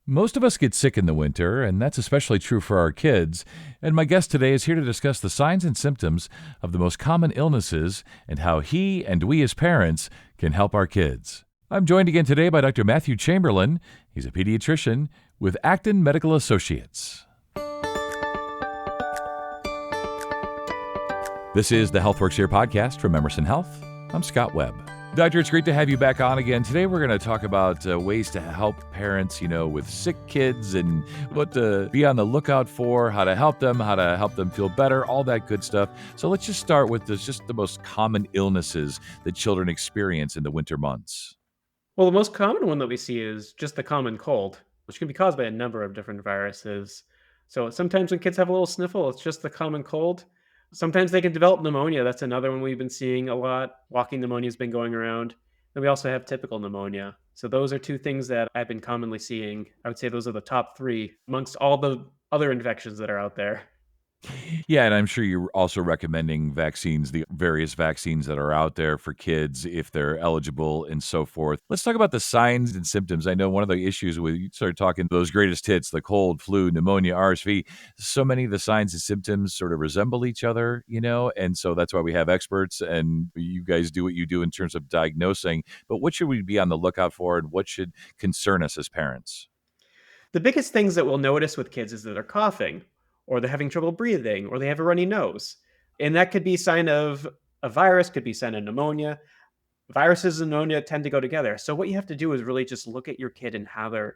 Most of us get sick in the winter, and that's especially true for our kids. And my guest today is here to discuss the signs and symptoms of the most common illnesses and how he and we as parents can help our kids. I'm joined again today by Dr. Matthew Chamberlain. He's a pediatrician with Acton Medical Associates. This is the HealthWorks Here podcast from Emerson Health. I'm Scott Webb. Doctor, it's great to have you back on again. Today we're going to talk about ways to help parents, with sick kids and what to be on the lookout for, how to help them feel better, all that good stuff. So let's just start with just the most common illnesses that children experience in the winter months. Well, the most common one that we see is just the common cold, which can be caused by a number of different viruses. So sometimes when kids have a little sniffle, it's just the common cold. Sometimes they can develop pneumonia. That's another one we've been seeing a lot. Walking pneumonia has been going around. Then we also have typical pneumonia. So those are two things that I've been commonly seeing. I would say those are the top three amongst all the other infections that are out there. Yeah, and I'm sure you're also recommending vaccines, the various vaccines that are out there for kids if they're eligible and so forth. Let's talk about the signs and symptoms. I know one of the issues when you started talking those greatest hits, the cold, flu, pneumonia, RSV, so many of the signs and symptoms sort of resemble each other, and so that's why we have experts and you guys do what you do in terms of diagnosing. But what should we be on the lookout for and what should concern us as parents? The biggest things that we'll notice with kids is that they're coughing, or they're having trouble breathing, or they have a runny nose. And that could be a sign of a virus, could be a sign of pneumonia. Viruses and pneumonia tend to go together. So what you have to do is really just look at your kid and how they're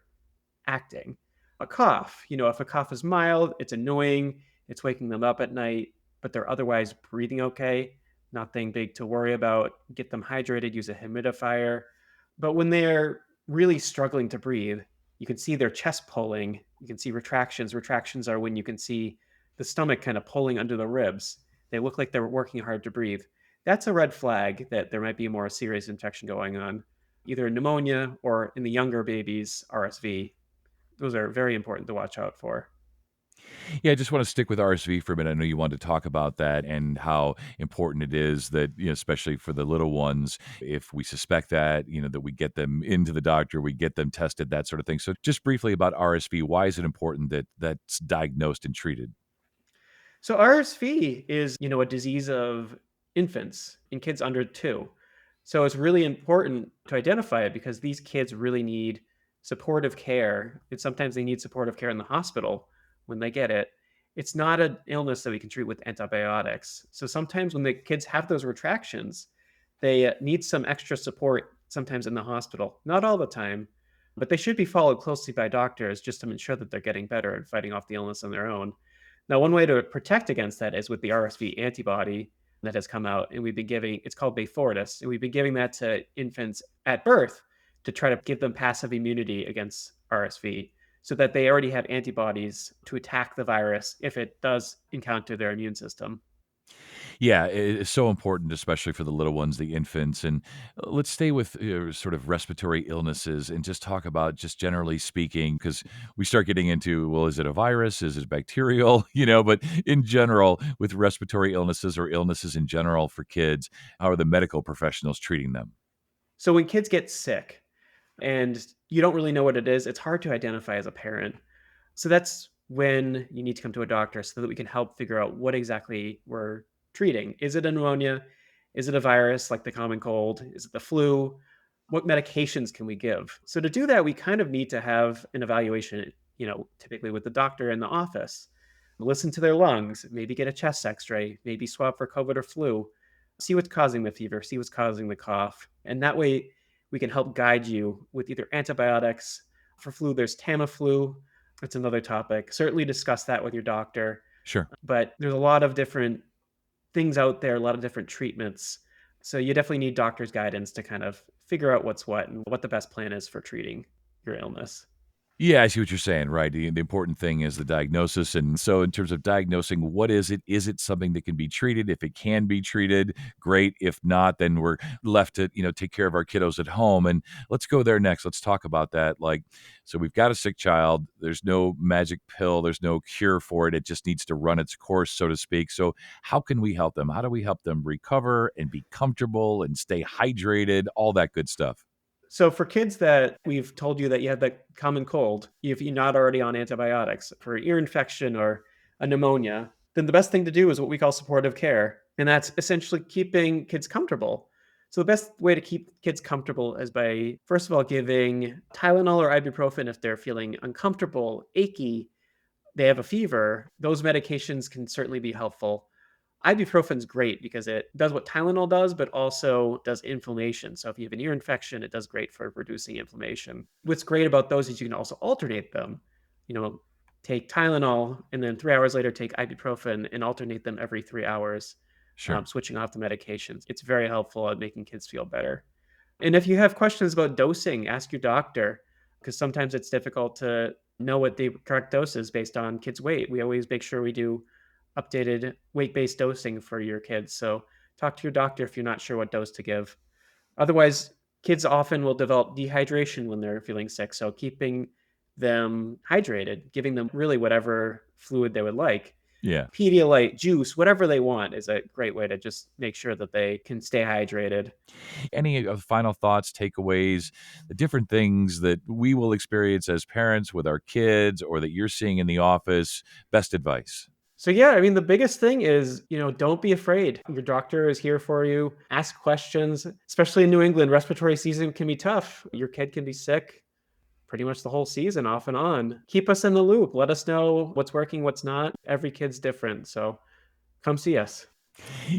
acting. A cough, if a cough is mild, it's annoying, it's waking them up at night, but they're otherwise breathing okay, nothing big to worry about. Get them hydrated, use a humidifier. But when they're really struggling to breathe, you can see their chest pulling. You can see retractions. Retractions are when you can see the stomach kind of pulling under the ribs. They look like they're working hard to breathe. That's a red flag that there might be a more serious infection going on, either pneumonia or in the younger babies, RSV. Those are very important to watch out for. Yeah, I just want to stick with RSV for a minute. I know you wanted to talk about that and how important it is that, especially for the little ones, if we suspect that, that we get them into the doctor, we get them tested, that sort of thing. So just briefly about RSV, why is it important that that's diagnosed and treated? So RSV is, a disease of infants in kids under 2. So it's really important to identify it because these kids really need supportive care. And sometimes they need supportive care in the hospital when they get it. It's not an illness that we can treat with antibiotics. So sometimes when the kids have those retractions, they need some extra support sometimes in the hospital. Not all the time, but they should be followed closely by doctors just to ensure that they're getting better and fighting off the illness on their own. Now, one way to protect against that is with the RSV antibody that has come out, and we've been giving, it's called Beyfortus, and we've been giving that to infants at birth to try to give them passive immunity against RSV so that they already have antibodies to attack the virus if it does encounter their immune system. Yeah, it's so important, especially for the little ones, the infants. And let's stay with sort of respiratory illnesses and just talk about, just generally speaking, because we start getting into, well, is it a virus? Is it bacterial? But in general, with respiratory illnesses or illnesses in general for kids, how are the medical professionals treating them? So when kids get sick and you don't really know what it is, it's hard to identify as a parent. So that's when you need to come to a doctor so that we can help figure out what exactly we're treating. Is it a pneumonia? Is it a virus like the common cold? Is it the flu? What medications can we give? So to do that, we kind of need to have an evaluation, typically with the doctor in the office. Listen to their lungs, maybe get a chest x-ray, maybe swab for COVID or flu, see what's causing the fever, see what's causing the cough. And that way we can help guide you with either antibiotics. For flu, there's Tamiflu. That's another topic. Certainly discuss that with your doctor. Sure. But there's a lot of different things out there, a lot of different treatments. So you definitely need doctor's guidance to kind of figure out what's what and what the best plan is for treating your illness. Yeah, I see what you're saying, right? The important thing is the diagnosis. And so, in terms of diagnosing, what is it? Is it something that can be treated? If it can be treated, great. If not, then we're left to, take care of our kiddos at home. And let's go there next. Let's talk about that. So we've got a sick child. There's no magic pill, there's no cure for it. It just needs to run its course, so to speak. So, how can we help them? How do we help them recover and be comfortable and stay hydrated? All that good stuff. So for kids that we've told you that you have that common cold, if you're not already on antibiotics for ear infection or a pneumonia, then the best thing to do is what we call supportive care. And that's essentially keeping kids comfortable. So the best way to keep kids comfortable is by, first of all, giving Tylenol or ibuprofen if they're feeling uncomfortable, achy, they have a fever. Those medications can certainly be helpful. Ibuprofen's great because it does what Tylenol does, but also does inflammation. So if you have an ear infection, it does great for reducing inflammation. What's great about those is you can also alternate them. You know, take Tylenol and then 3 hours later take ibuprofen and alternate them every 3 hours, Sure. switching off the medications. It's very helpful at making kids feel better. And if you have questions about dosing, ask your doctor because sometimes it's difficult to know what the correct dose is based on kids' weight. We always make sure we do updated weight-based dosing for your kids. So talk to your doctor if you're not sure what dose to give. Otherwise, kids often will develop dehydration when they're feeling sick. So keeping them hydrated, giving them really whatever fluid they would like. Yeah. Pedialyte, juice, whatever they want is a great way to just make sure that they can stay hydrated. Any final thoughts, takeaways, the different things that we will experience as parents with our kids or that you're seeing in the office? Best advice. So yeah, I mean, the biggest thing is, don't be afraid. Your doctor is here for you. Ask questions, especially in New England. Respiratory season can be tough. Your kid can be sick pretty much the whole season off and on. Keep us in the loop. Let us know what's working, what's not. Every kid's different. So come see us.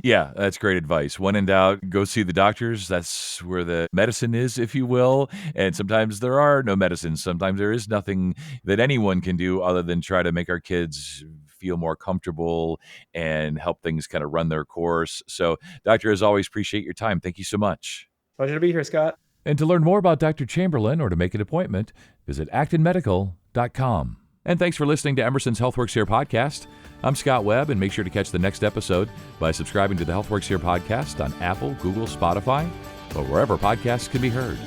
Yeah, that's great advice. When in doubt, go see the doctors. That's where the medicine is, if you will. And sometimes there are no medicines. Sometimes there is nothing that anyone can do other than try to make our kids feel more comfortable and help things kind of run their course. So, Doctor, as always, appreciate your time. Thank you so much. Pleasure to be here, Scott. And to learn more about Dr. Chamberlain or to make an appointment, visit actonmedical.com. And thanks for listening to Emerson's HealthWorks Here podcast. I'm Scott Webb, and make sure to catch the next episode by subscribing to the HealthWorks Here podcast on Apple, Google, Spotify, or wherever podcasts can be heard.